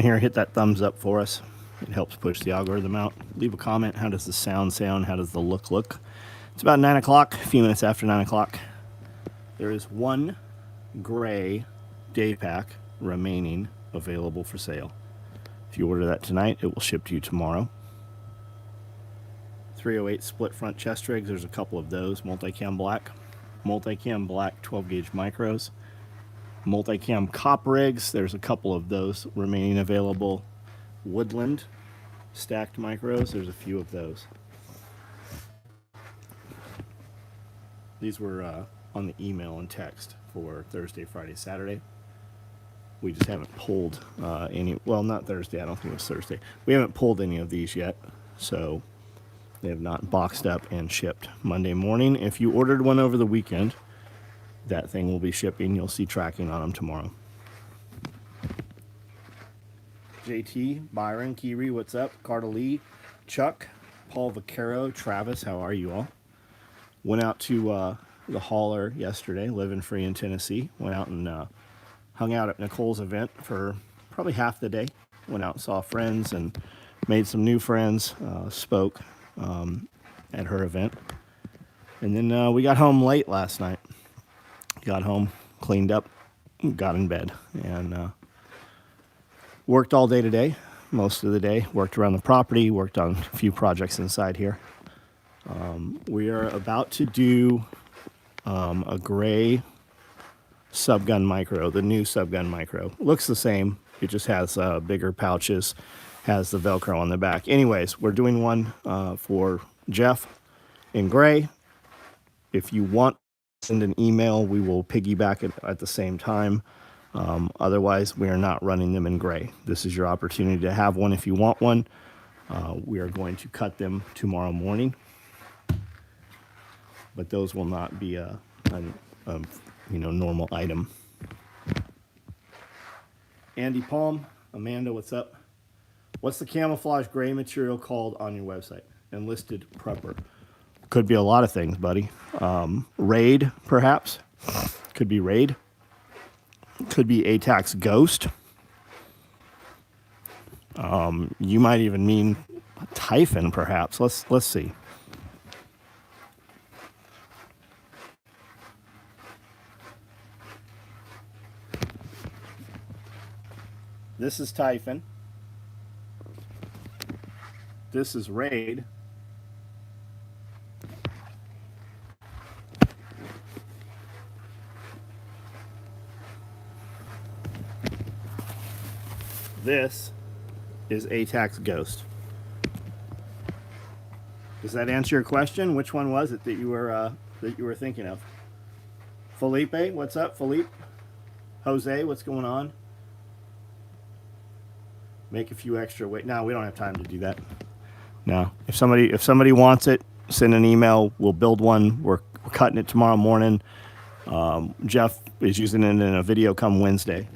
Here, hit that thumbs up for us. It helps push the algorithm out. Leave a comment. How does the sound? How does the look? It's about 9 o'clock, a few minutes after 9 o'clock. There is one gray day pack remaining available for sale. If you order that tonight, it will ship to you tomorrow. 308 split front chest rigs. There's a couple of those. Multicam black. Multicam black 12 gauge micros. Multicam cop rigs. There's a couple of those remaining available. Woodland stacked micros. There's a few of those. These were on the email and text for Thursday, Friday, Saturday. We just haven't pulled any. Well, not Thursday. I don't think it was Thursday. We haven't pulled any of these yet. So they have not boxed up and shipped. Monday morning, if you ordered one over the weekend, that thing will be shipping. You'll see tracking on them tomorrow. JT, Byron, Kiri, what's up? Carter Lee, Chuck, Paul Vaccaro, Travis, how are you all? Went out to the hauler yesterday, living free in Tennessee. Went out and hung out at Nicole's event for probably half the day. Went out and saw friends and made some new friends, spoke at her event. And then we got home late last night. Got home, cleaned up, got in bed, and worked all day today, most of the day. Worked around the property, worked on a few projects inside here. We are about to do a gray subgun micro, the new subgun micro. Looks the same, it just has bigger pouches, has the Velcro on the back. Anyways, we're doing one for Jeff in gray. If you want, send an email. We will piggyback it at the same time. Otherwise, we are not running them in gray. This is your opportunity to have one if you want one. We are going to cut them tomorrow morning. But those will not be a normal item. Andy Palm, Amanda, what's up? What's the camouflage gray material called on your website? Enlisted Prepper. Could be a lot of things, buddy. Raid, perhaps. Could be Raid. Could be ATAC's Ghost. You might even mean Typhon, perhaps. Let's see. This is Typhon. This is Raid. This is ATAC's Ghost. Does that answer your question? Which one was it that you were thinking of? Felipe, what's up, Felipe? Jose, what's going on? Make a few extra weight. No, we don't have time to do that. No. If somebody wants it, send an email. We'll build one. We're cutting it tomorrow morning. Jeff is using it in a video come Wednesday.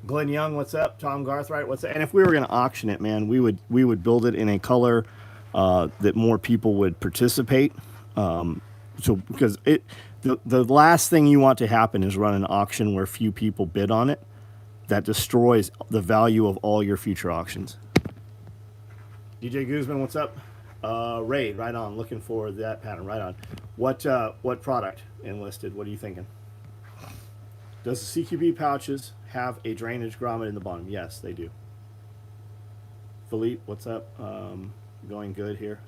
Glenn Young, what's up? Tom Garthright, what's up? And if we were going to auction it, man, we would build it in a color that more people would participate. Because the last thing you want to happen is run an auction where few people bid on it. That destroys the value of all your future auctions. DJ Guzman, what's up? Raid, right on. Looking for that pattern, right on. What product enlisted? What are you thinking? Does the CQB pouches have a drainage grommet in the bottom? Yes, they do. Philippe, what's up? Going good here.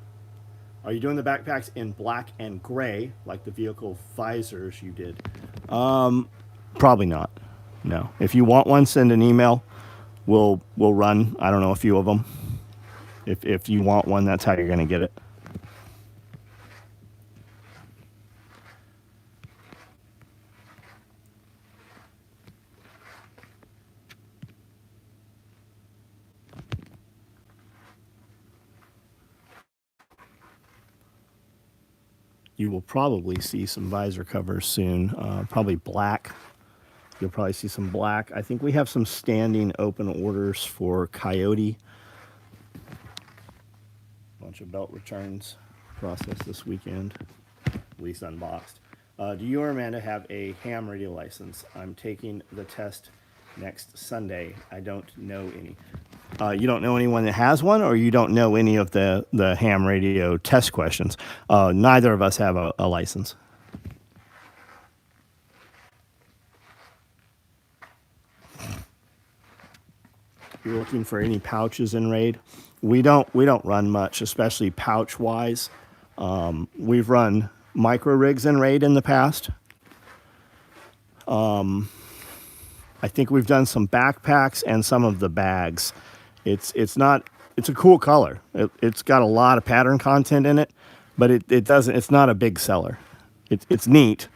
Are you doing the backpacks in black and gray like the vehicle visors you did? Probably not. No. If you want one, send an email. We'll run, I don't know, a few of them. If you want one, that's how you're going to get it. You will probably see some visor covers soon. Probably black. You'll probably see some black. I think we have some standing open orders for Coyote. Bunch of belt returns processed this weekend, at least unboxed. Do you or Amanda have a ham radio license? I'm taking the test next Sunday. I don't know any. You don't know anyone that has one, or you don't know any of the ham radio test questions. Neither of us have a license. You're looking for any pouches in RAID. We don't run much, especially pouch wise. We've run micro rigs in RAID in the past. I think we've done some backpacks and some of the bags. It's a cool color. It's got a lot of pattern content in it, but it's not a big seller. It's neat,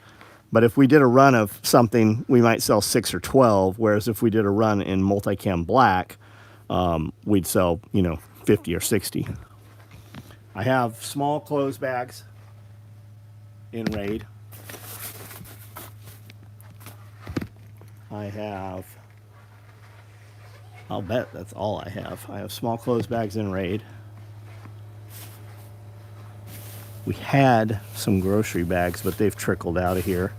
but if we did a run of something, we might sell 6 or 12, whereas if we did a run in multicam black, we'd sell 50 or 60. I have small clothes bags in RAID. I'll bet that's all I have. I have small clothes bags in RAID. We had some grocery bags, but they've trickled out of here.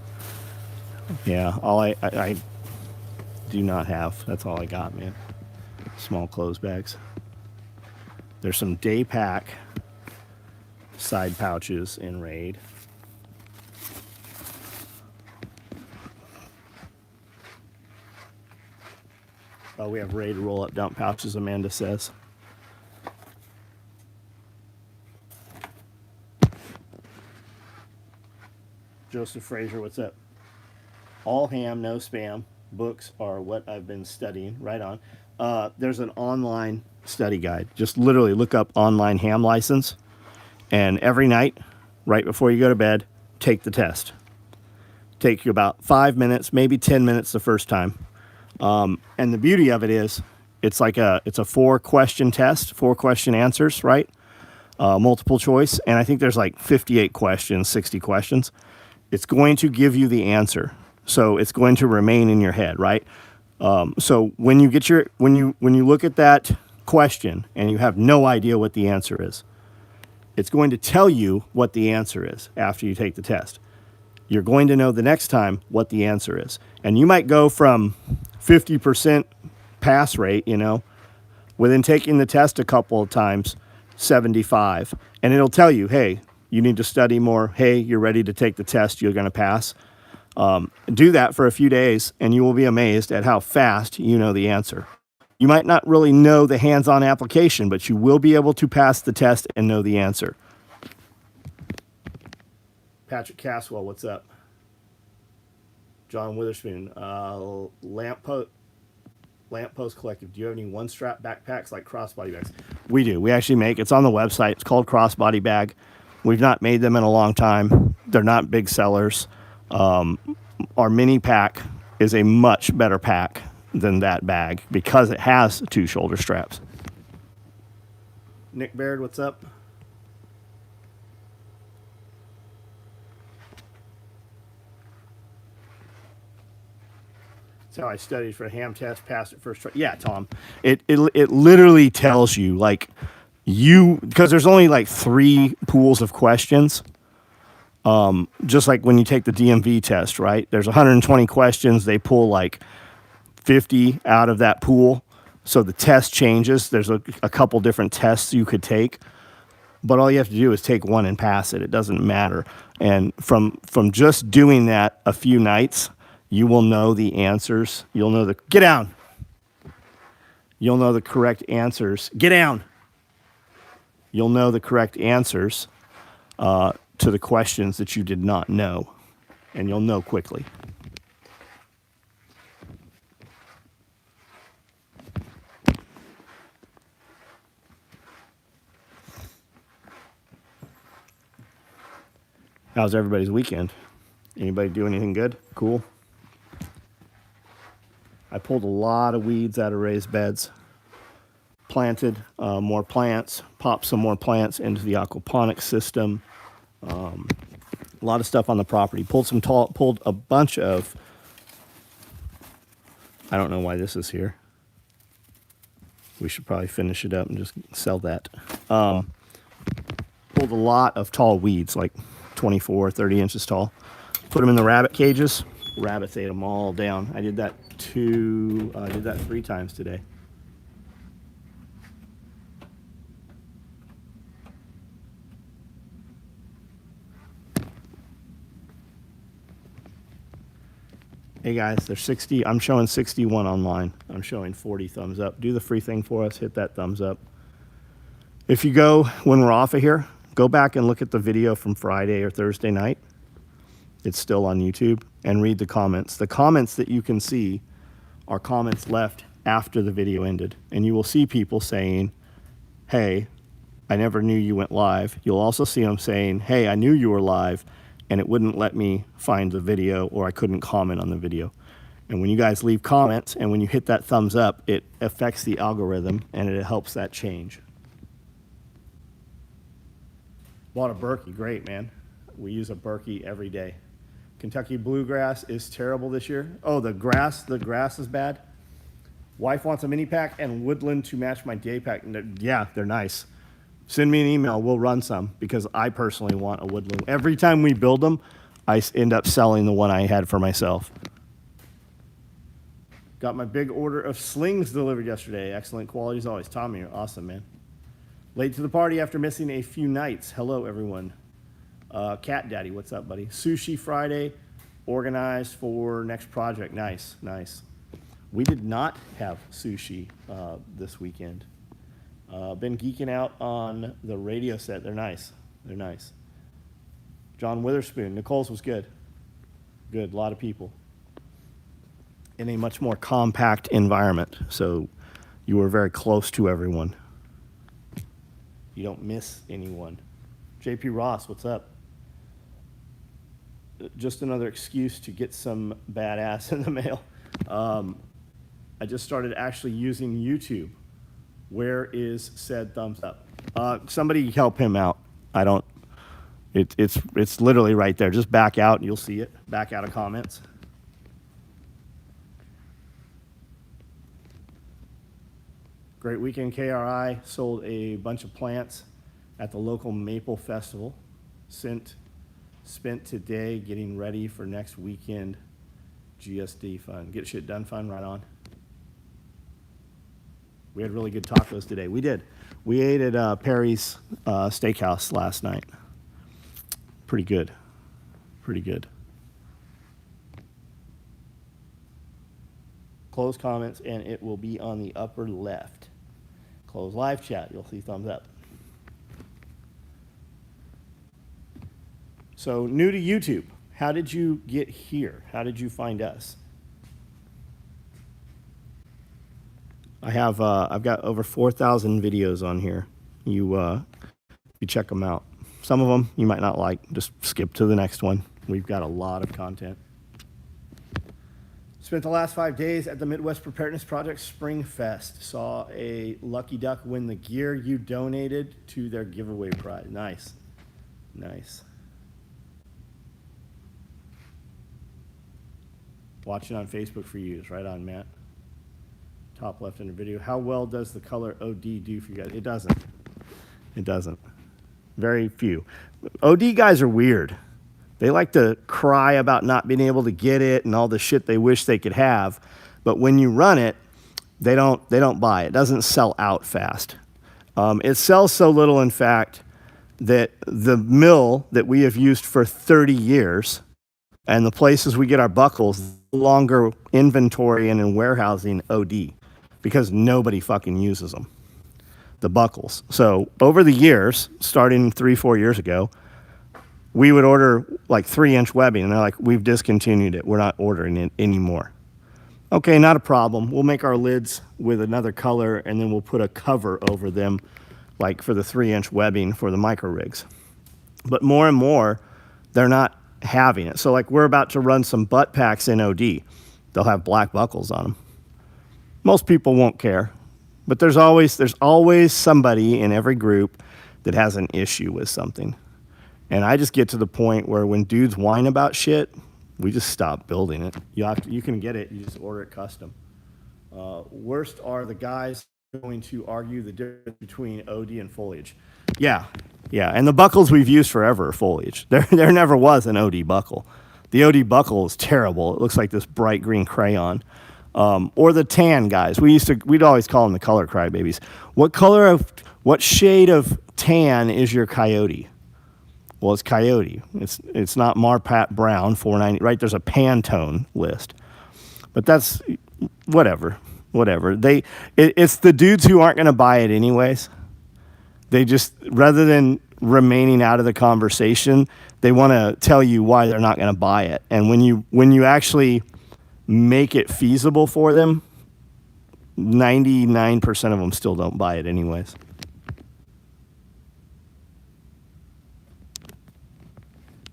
Yeah, all I do not have. That's all I got, man. Small clothes bags. There's some day pack side pouches in RAID. Oh, we have RAID roll-up dump pouches, Amanda says. Joseph Frazier, what's up? All ham, no spam. Books are what I've been studying. Right on. There's an online study guide. Just literally look up online ham license, and every night, right before you go to bed, take the test. Take you about 5 minutes, maybe 10 minutes the first time. And the beauty of it is, it's a 4-question test, 4 question answers, right? Multiple choice, and I think there's like 58 questions, 60 questions. It's going to give you the answer, so it's going to remain in your head, right? So when you look at that question and you have no idea what the answer is, it's going to tell you what the answer is after you take the test. You're going to know the next time what the answer is, and you might go from 50% pass rate, within taking the test a couple of times, 75. And it'll tell you, hey, you need to study more. Hey, you're ready to take the test. You're going to pass. Do that for a few days, and you will be amazed at how fast you know the answer. You might not really know the hands-on application, but you will be able to pass the test and know the answer. Patrick Caswell, what's up? John Witherspoon, Lamppost Collective. Do you have any one-strap backpacks like crossbody bags? We do. We actually make. It's on the website. It's called Crossbody Bag. We've not made them in a long time. They're not big sellers. Our mini pack is a much better pack than that bag because it has 2 shoulder straps. Nick Baird, what's up? How I studied for a ham test, passed it first try. Yeah, Tom. It literally tells you, because there's only like 3 pools of questions. Just like when you take the DMV test, right? There's 120 questions. They pull like 50 out of that pool. So the test changes. There's a couple different tests you could take. But all you have to do is take one and pass it. It doesn't matter. And from just doing that a few nights, you will know the answers. You'll know get down. You'll know the correct answers. Get down. You'll know the correct answers to the questions that you did not know. And you'll know quickly. How's everybody's weekend? Anybody do anything good? Cool? I pulled a lot of weeds out of raised beds, planted more plants, popped some more plants into the aquaponics system. A lot of stuff on the property. Pulled a bunch of, I don't know why this is here. We should probably finish it up and just sell that. Pulled a lot of tall weeds, like 24, 30 inches tall. Put them in the rabbit cages Rabbits ate them all down. I did that 3 times today. Hey guys, there's 60. I'm showing 61 online. I'm showing 40 thumbs up. Do the free thing for us. Hit that thumbs up. If you go, when we're off of here, go back and look at the video from Friday or Thursday night. It's still on YouTube, and read the comments. The comments that you can see are comments left after the video ended. And you will see people saying, hey, I never knew you went live. You'll also see them saying, hey, I knew you were live, and it wouldn't let me find the video, or I couldn't comment on the video. And when you guys leave comments and when you hit that thumbs up, it affects the algorithm and it helps that change. Bought a Berkey, great man. We use a Berkey every day. Kentucky bluegrass is terrible this year. Oh, the grass is bad. Wife wants a mini pack and woodland to match my day pack. Yeah, they're nice. Send me an email, we'll run some, because I personally want a woodland. Every time we build them, I end up selling the one I had for myself. Got my big order of slings delivered yesterday. Excellent quality as always. Tommy, you're awesome, man. Late to the party after missing a few nights. Hello, everyone. Cat Daddy, what's up, buddy? Sushi Friday, organized for next project. Nice, nice. We did not have sushi this weekend. Been geeking out on the radio set. They're nice. They're nice. John Witherspoon. Nicole's was good. Good. A lot of people. In a much more compact environment. So you were very close to everyone. You don't miss anyone. JP Ross, what's up? Just another excuse to get some badass in the mail. I just started actually using YouTube. Where is said thumbs up? Somebody help him out. I don't. It's literally right there. Just back out and you'll see it. Back out of comments. Great weekend, KRI. Sold a bunch of plants at the local Maple Festival. Spent today getting ready for next weekend. GSD fun. Get shit done fun, right on. We had really good tacos today. We did. We ate at Perry's Steakhouse last night. Pretty good. Pretty good. Close comments, and it will be on the upper left. Close live chat. You'll see thumbs up. So, new to YouTube. How did you get here? How did you find us? I've got over 4,000 videos on here. You check them out. Some of them you might not like. Just skip to the next one. We've got a lot of content. Spent the last 5 days at the Midwest Preparedness Project Spring Fest. Saw a lucky duck win the gear you donated to their giveaway prize. Nice. Nice. Watching on Facebook for use. Right on, Matt. Top left in the video. How well does the color OD do for you guys? It doesn't. It doesn't. Very few. OD guys are weird. They like to cry about not being able to get it and all the shit they wish they could have. But when you run it, they don't buy it. It doesn't sell out fast. It sells so little, in fact, that the mill that we have used for 30 years and the places we get our buckles, no longer inventory and in warehousing OD because nobody fucking uses them, the buckles. So over the years, starting 3-4 years ago, we would order like 3-inch webbing, and they're like, we've discontinued it. We're not ordering it anymore. Okay, not a problem. We'll make our lids with another color, and then we'll put a cover over them, like for the 3-inch webbing for the micro rigs. But more and more, they're not having it. So like we're about to run some butt packs in OD. They'll have black buckles on them. Most people won't care, but there's always somebody in every group that has an issue with something. And I just get to the point where when dudes whine about shit, we just stop building it. You can get it, you just order it custom. Worst are the guys going to argue the difference between OD and foliage. Yeah, and the buckles we've used forever are foliage. There never was an OD buckle. The OD buckle is terrible. It looks like this bright green crayon. Or the tan guys. We'd always call them the color crybabies. What shade of tan is your Coyote? Well, it's Coyote. It's not Marpat Brown 490, right? There's a Pantone list. But that's whatever. It's the dudes who aren't going to buy it anyways. They just, rather than remaining out of the conversation, they want to tell you why they're not going to buy it. And when you actually make it feasible for them, 99% of them still don't buy it anyways.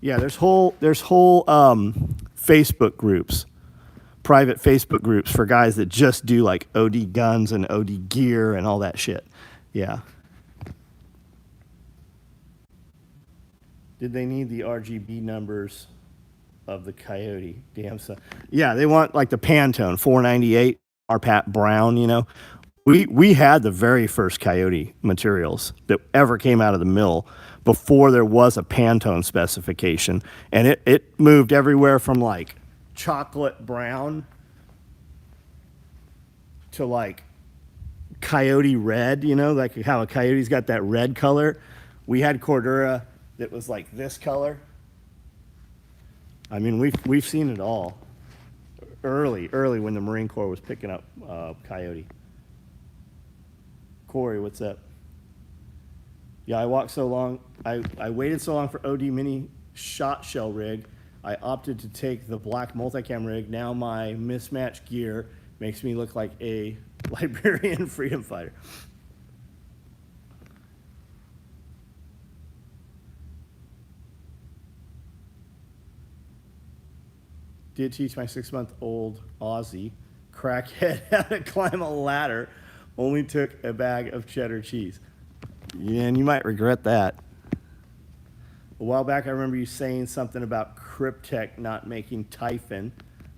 Yeah, there's whole Facebook groups, private Facebook groups for guys that just do like OD guns and OD gear and all that shit. Yeah. Did they need the RGB numbers of the Coyote? Damn son. Yeah, they want like the Pantone 498 Marpat Brown, you know. We had the very first Coyote materials that ever came out of the mill before there was a Pantone specification. And it moved everywhere from like chocolate brown to like coyote red, you know, like how a coyote's got that red color. We had Cordura that was like this color. I mean, we've seen it all early when the Marine Corps was picking up Coyote. Corey, what's up? Yeah, I waited so long for OD Mini shot shell rig. I opted to take the black multicam rig. Now my mismatched gear makes me look like a Liberian freedom fighter. Did teach my 6-month-old Aussie crackhead how to climb a ladder. Only took a bag of cheddar cheese. Yeah, and you might regret that. A while back, I remember you saying something about Cryptek not making Typhon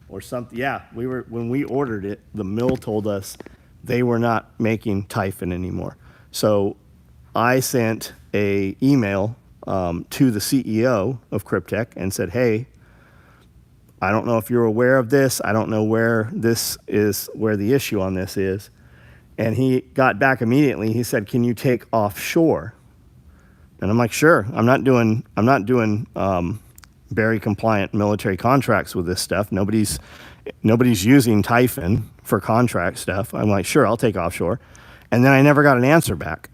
or something. Yeah, when we ordered it, the mill told us they were not making Typhon anymore. So I sent a email to the CEO of Cryptek and said, hey, I don't know if you're aware of this. I don't know where the issue on this is. And he got back immediately. He said, can you take offshore? And I'm like, sure. I'm not doing Berry compliant military contracts with this stuff. Nobody's using Typhon for contract stuff. I'm like, sure, I'll take offshore. And then I never got an answer back.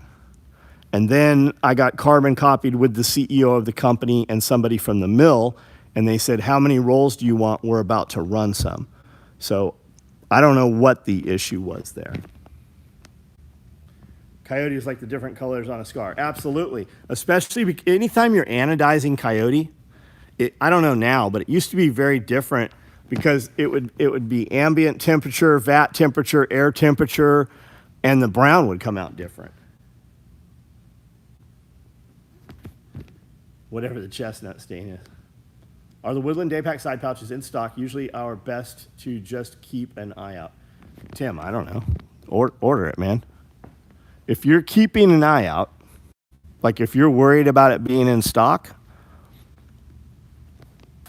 And then I got carbon copied with the CEO of the company and somebody from the mill, and they said, how many rolls do you want? We're about to run some. So I don't know what the issue was there. Coyote is like the different colors on a scar. Absolutely. Especially anytime you're anodizing Coyote, I don't know now, but it used to be very different because it would be ambient temperature, vat temperature, air temperature, and the brown would come out different. Whatever the chestnut stain is. Are the Woodland Daypack side pouches in stock? Usually our best to just keep an eye out. Tim, I don't know. Order it, man. If you're keeping an eye out, like if you're worried about it being in stock,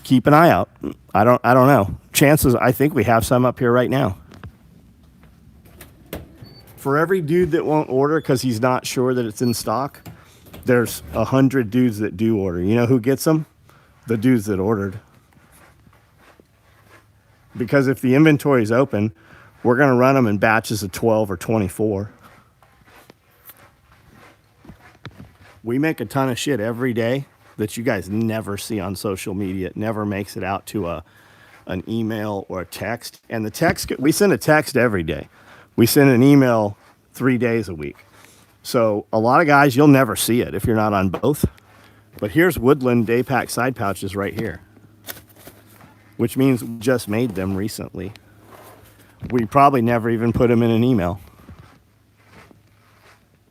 keep an eye out. I don't know. Chances, I think we have some up here right now. For every dude that won't order because he's not sure that it's in stock, there's 100 dudes that do order. You know who gets them? The dudes that ordered. Because if the inventory is open, we're going to run them in batches of 12 or 24. We make a ton of shit every day that you guys never see on social media. It never makes it out to an email or a text. And the text, we send a text every day. We send an email 3 days a week. So a lot of guys, you'll never see it if you're not on both. But here's Woodland Daypack side pouches right here, which means we just made them recently. We probably never even put them in an email.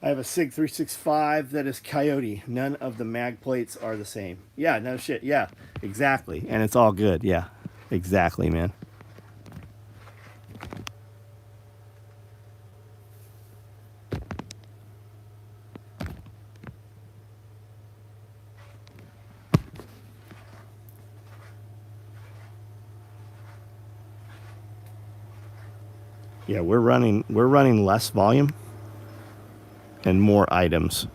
I have a SIG 365 that is Coyote. None of the mag plates are the same. Yeah, no shit. Yeah, exactly. And it's all good. Yeah, exactly, man. Yeah, we're running less volume and more items.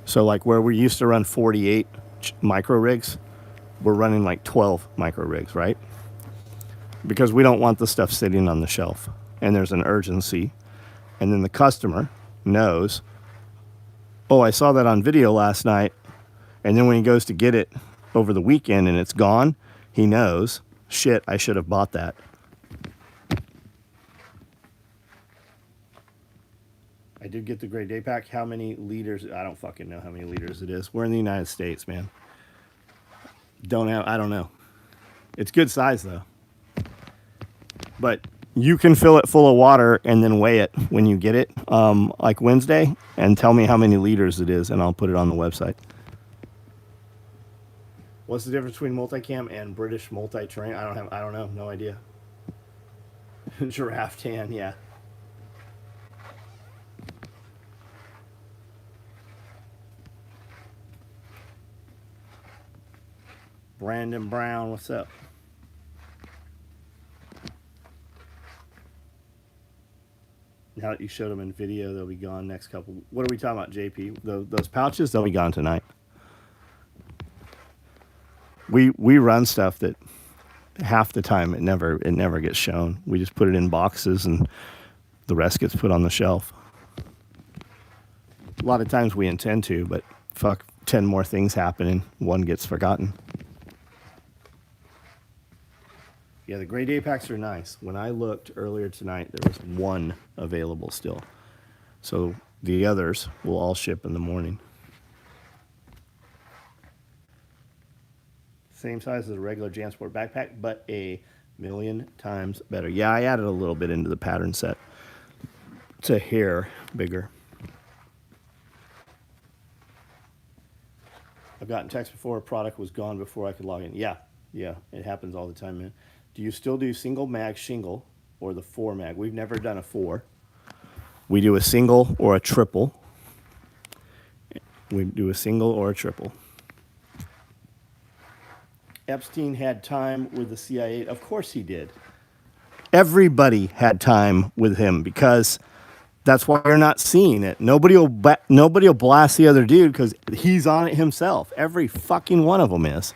So like where we used to run 48 micro rigs, we're running like 12 micro rigs, right? Because we don't want the stuff sitting on the shelf. And there's an urgency. And then the customer knows, oh, I saw that on video last night. And then when he goes to get it over the weekend and it's gone, he knows, shit, I should have bought that. I did get the gray day pack. How many liters? I don't fucking know how many liters it is. We're in the United States, man. I don't know. It's good size though. But you can fill it full of water and then weigh it when you get it, like Wednesday, and tell me how many liters it is, and I'll put it on the website. What's the difference between multicam and British multi-terrain? I don't know, no idea. Giraffe tan, yeah. Brandon Brown, what's up? Now that you showed them in video, they'll be gone next couple. What are we talking about, JP? Those pouches, they'll be gone tonight. We run stuff that half the time it never gets shown. We just put it in boxes and the rest gets put on the shelf. A lot of times we intend to, but fuck, 10 more things happen and one gets forgotten. Yeah, the gray day packs are nice. When I looked earlier tonight, there was one available still. So the others will all ship in the morning. Same size as a regular JanSport backpack, but a million times better. Yeah, I added a little bit into the pattern set. It's a hair bigger. I've gotten text before a product was gone before I could log in. Yeah, it happens all the time, man. Do you still do single mag shingle or the 4 mag? We've never done a 4. We do a single or a triple. We do a single or a triple. Epstein had time with the CIA. Of course he did. Everybody had time with him because that's why you're not seeing it. Nobody will blast the other dude because he's on it himself. Every fucking one of them is.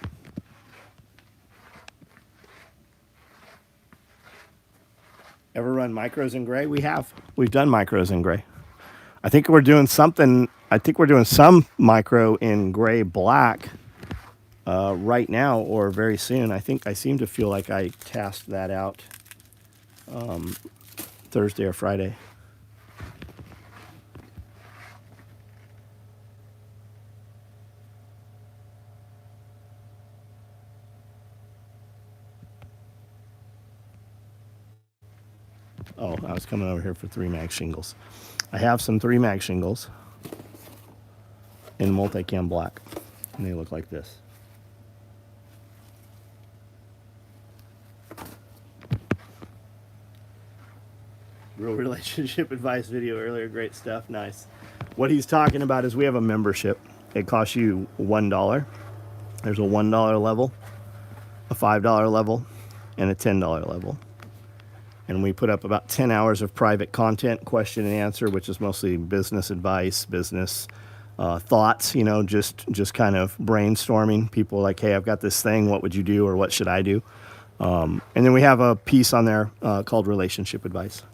Ever run micros in gray? We have. We've done micros in gray. I think we're doing something. I think we're doing some micro in gray black right now or very soon. I seem to feel like I tasked that out Thursday or Friday. Oh, I was coming over here for 3 mag shingles. I have some 3 mag shingles in multicam black, and they look like this. Real relationship advice video earlier, great stuff, nice. What he's talking about is we have a membership. It costs you $1. There's a $1 level, a $5 level, and a $10 level. And we put up about 10 hours of private content, question and answer, which is mostly business advice, business thoughts, just kind of brainstorming. People like, hey, I've got this thing, what would you do or what should I do? And then we have a piece on there called relationship advice.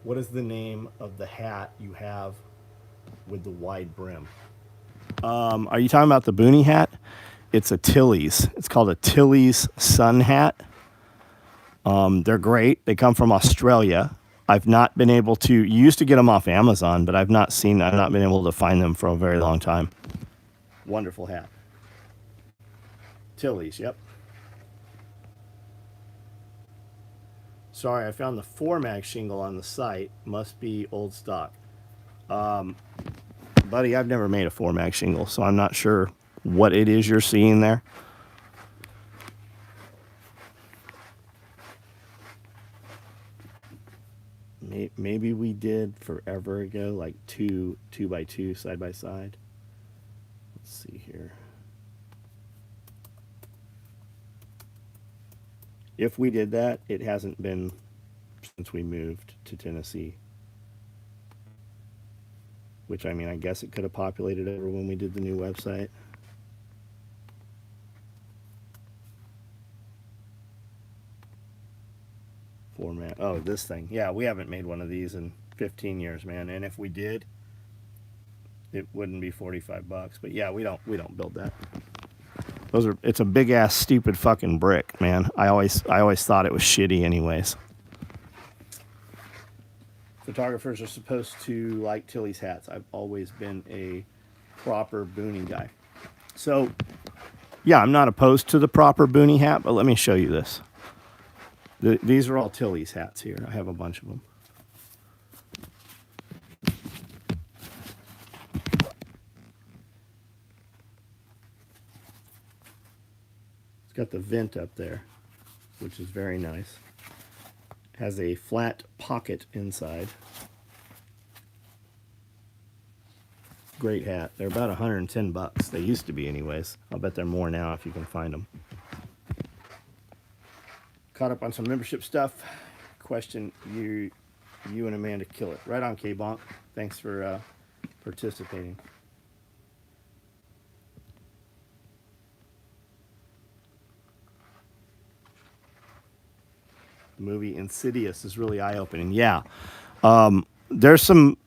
What is the name of the hat you have with the wide brim? Are you talking about the Boonie hat? It's a Tilly's. It's called a Tilly's sun hat. They're great. They come from Australia. I've not been able to, you used to get them off Amazon, but I've not been able to find them for a very long time. Wonderful hat. Tilly's, yep. Sorry, I found the 4 mag shingle on the site. Must be old stock. Buddy, I've never made a 4 mag shingle, so I'm not sure what it is you're seeing there. Maybe we did forever ago, like 2x2 side by side. Let's see here. If we did that, it hasn't been since we moved to Tennessee. Which, I mean, I guess it could have populated over when we did the new website. Format. Oh, this thing. Yeah, we haven't made one of these in 15 years, man. And if we did, it wouldn't be $45. But yeah, we don't build that. Those are. It's a big ass stupid fucking brick, man. I always thought it was shitty, anyways. Photographers are supposed to like Tilly's hats. I've always been a proper boonie guy. So, yeah, I'm not opposed to the proper boonie hat, but let me show you this. These are all Tilly's hats here. I have a bunch of them. It's got the vent up there, which is very nice. Has a flat pocket inside. Great hat. They're about $110. They used to be, anyways. I'll bet they're more now if you can find them. Caught up on some membership stuff. Question, you and Amanda kill it. Right on, K-Bonk. Thanks for participating. The movie Insidious is really eye-opening. Yeah. There's some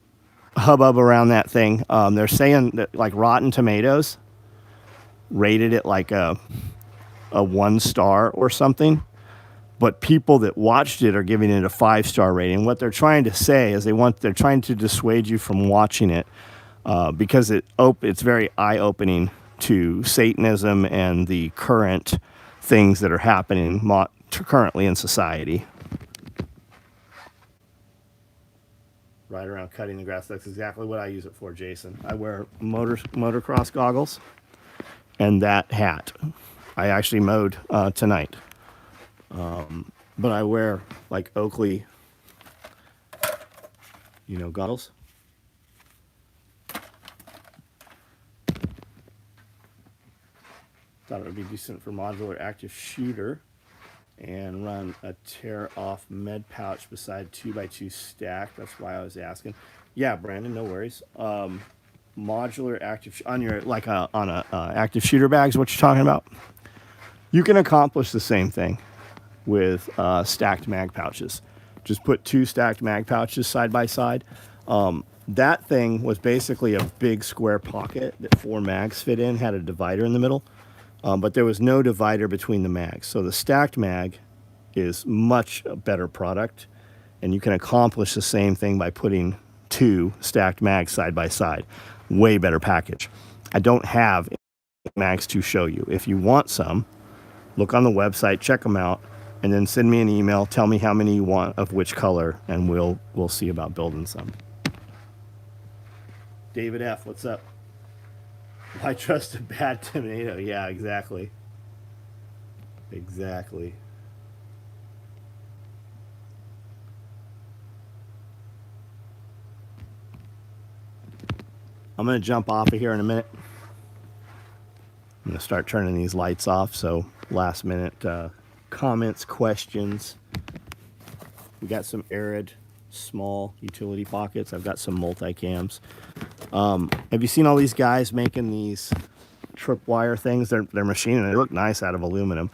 hubbub around that thing. They're saying that, like, Rotten Tomatoes rated it like a 1 star or something. But people that watched it are giving it a 5-star rating. What they're trying to say is they're trying to dissuade you from watching it because it's very eye-opening to Satanism and the current things that are happening currently in society. Right around cutting the grass. That's exactly what I use it for, Jason. I wear motocross goggles and that hat. I actually mowed tonight. But I wear like Oakley, goggles. Thought it would be decent for modular active shooter and run a tear off med pouch beside 2x2 stack. That's why I was asking. Yeah, Brandon, no worries. Modular active on your active shooter bags. What you're talking about? You can accomplish the same thing with stacked mag pouches. Just put 2 stacked mag pouches side by side. That thing was basically a big square pocket that 4 mags fit in, had a divider in the middle, but there was no divider between the mags. So the stacked mag is much a better product, and you can accomplish the same thing by putting 2 stacked mags side by side. Way better package. I don't have mags to show you. If you want some, look on the website, check them out, and then send me an email. Tell me how many you want of which color, and we'll see about building some. David F., what's up? Why trust a bad tomato? Yeah, exactly. Exactly. I'm going to jump off of here in a minute. I'm going to start turning these lights off, so last minute comments, questions. We got some arid, small utility pockets. I've got some multicams. Have you seen all these guys making these tripwire things? They're machining. They look nice out of aluminum.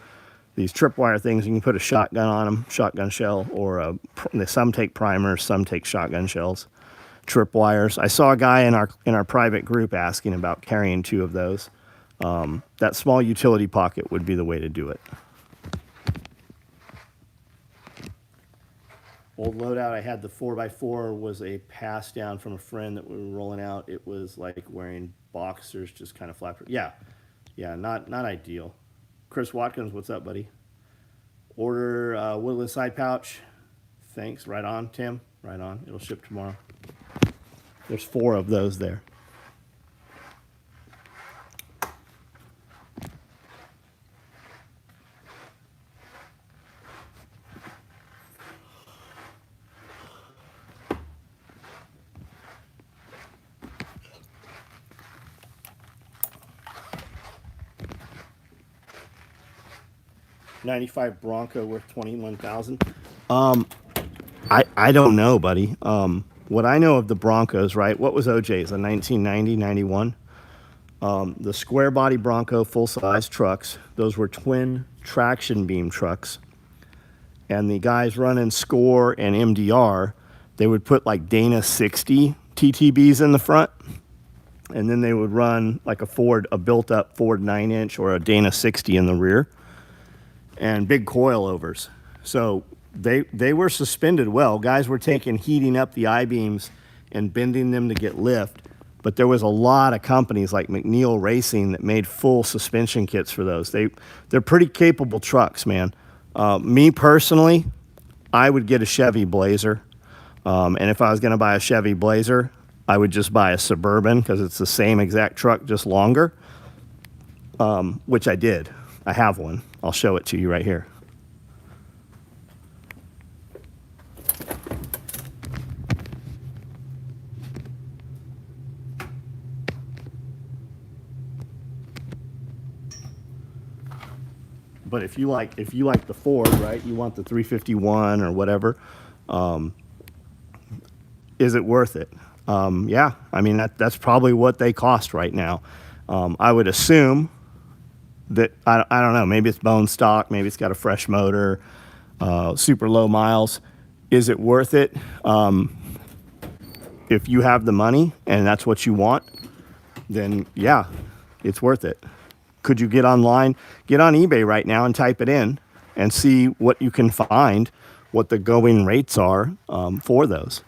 These tripwire things, you can put a shotgun on them, shotgun shell, or some take primers, some take shotgun shells. Tripwires. I saw a guy in our private group asking about carrying 2 of those. That small utility pocket would be the way to do it. Old loadout, I had the 4x4 was a pass down from a friend that we were rolling out. It was like wearing boxers, just kind of flat. Yeah, not ideal. Chris Watkins, what's up, buddy? Order Woodland side pouch. Thanks. Right on, Tim. Right on. It'll ship tomorrow. There's 4 of those there. '95 Bronco worth 21,000. I don't know, buddy. What I know of the Broncos, right? What was OJ's? A 1990, 91? The square body Bronco full size trucks. Those were twin traction beam trucks. And the guys running Score and MDR, they would put like Dana 60 TTBs in the front. And then they would run like a built up Ford 9-inch or a Dana 60 in the rear. And big coilovers. So they were suspended well. Guys were heating up the I-beams and bending them to get lift. But there was a lot of companies like McNeil Racing that made full suspension kits for those. They're pretty capable trucks, man. Me personally, I would get a Chevy Blazer. And if I was going to buy a Chevy Blazer, I would just buy a Suburban because it's the same exact truck, just longer, which I did. I have one. I'll show it to you right here. But if you like the Ford, right? You want the 351 or whatever. Is it worth it? Yeah, I mean that's probably what they cost right now. I would assume that I don't know. Maybe it's bone stock. Maybe it's got a fresh motor, super low miles. Is it worth it? If you have the money and that's what you want, then yeah, it's worth it. Could you get online, get on eBay right now and type it in and see what you can find, what the going rates are for those.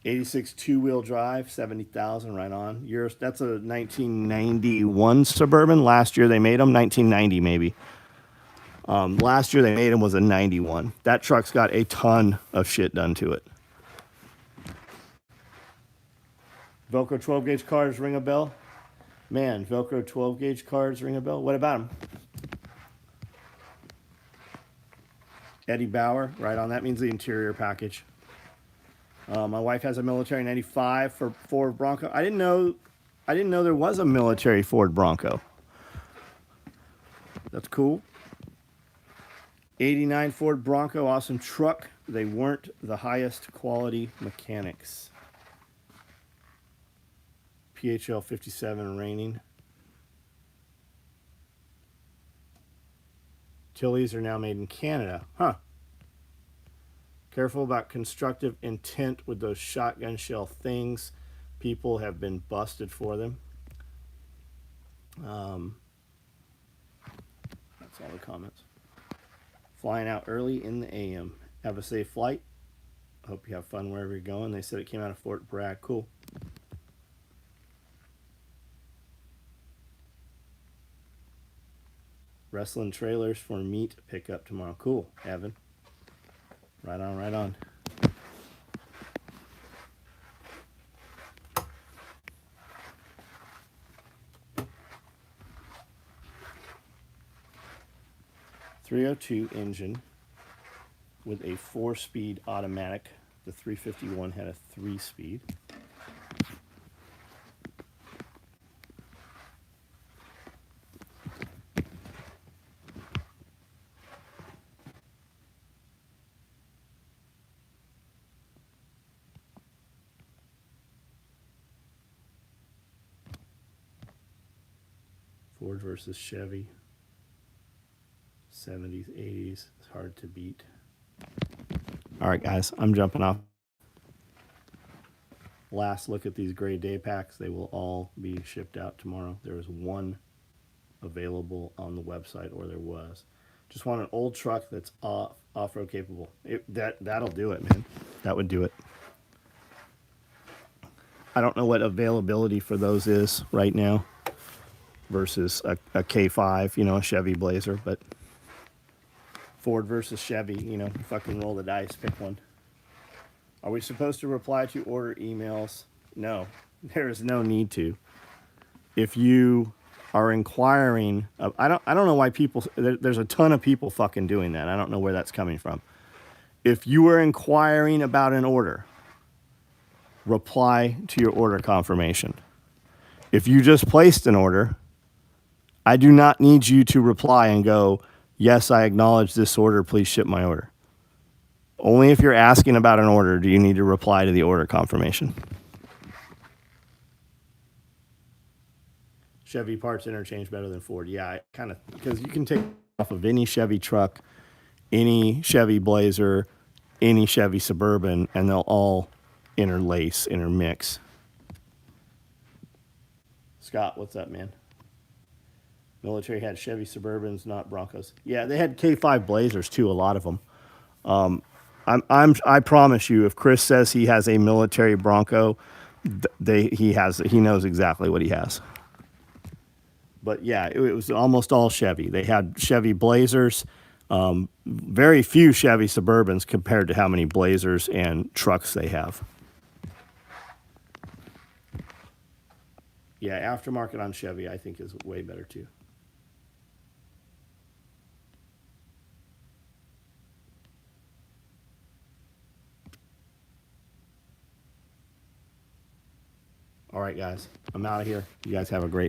'86 two-wheel drive, 70,000, right on. That's a 1991 Suburban. Last year they made them, 1990 maybe. Last year they made them was a 91. That truck's got a ton of shit done to it. Velcro 12 gauge cars ring a bell? Man, Velcro 12 gauge cars ring a bell? What about them? Eddie Bauer, right on. That means the interior package. My wife has a military 95 for Ford Bronco. I didn't know there was a military Ford Bronco. That's cool. 89 Ford Bronco, awesome truck. They weren't the highest quality mechanics. PHL 57 raining. Tillys are now made in Canada. Huh. Careful about constructive intent with those shotgun shell things. People have been busted for them. That's all the comments. Flying out early in the AM. Have a safe flight. Hope you have fun wherever you're going. They said it came out of Fort Bragg. Cool. Wrestling trailers for meat pickup tomorrow. Cool, Evan. Right on, right on. .302 engine with a 4-speed automatic. The 351 had a 3-speed. Ford versus Chevy. 70s, 80s. It's hard to beat. All right, guys, I'm jumping off. Last look at these gray day packs. They will all be shipped out tomorrow. There is one available on the website, or there was. Just want an old truck that's off-road capable. That'll do it, man. That would do it. I don't know what availability for those is right now versus a K5, a Chevy Blazer, but Ford versus Chevy, fucking roll the dice, pick one. Are we supposed to reply to order emails? No, there is no need to. If you are inquiring, I don't know why there's a ton of people fucking doing that. I don't know where that's coming from. If you are inquiring about an order, reply to your order confirmation. If you just placed an order, I do not need you to reply and go, yes, I acknowledge this order. Please ship my order. Only if you're asking about an order do you need to reply to the order confirmation. Chevy parts interchange better than Ford. Yeah, kind of, because you can take off of any Chevy truck, any Chevy Blazer, any Chevy Suburban, and they'll all intermix. Scott, what's up, man? Military had Chevy Suburbans, not Broncos. Yeah, they had K5 Blazers too. A lot of them. I promise you, if Chris says he has a military Bronco, he knows exactly what he has. But yeah, it was almost all Chevy. They had Chevy Blazers, very few Chevy Suburbans compared to how many Blazers and trucks they have. Yeah, aftermarket on Chevy I think is way better too. All right, guys, I'm out of here. You guys have a great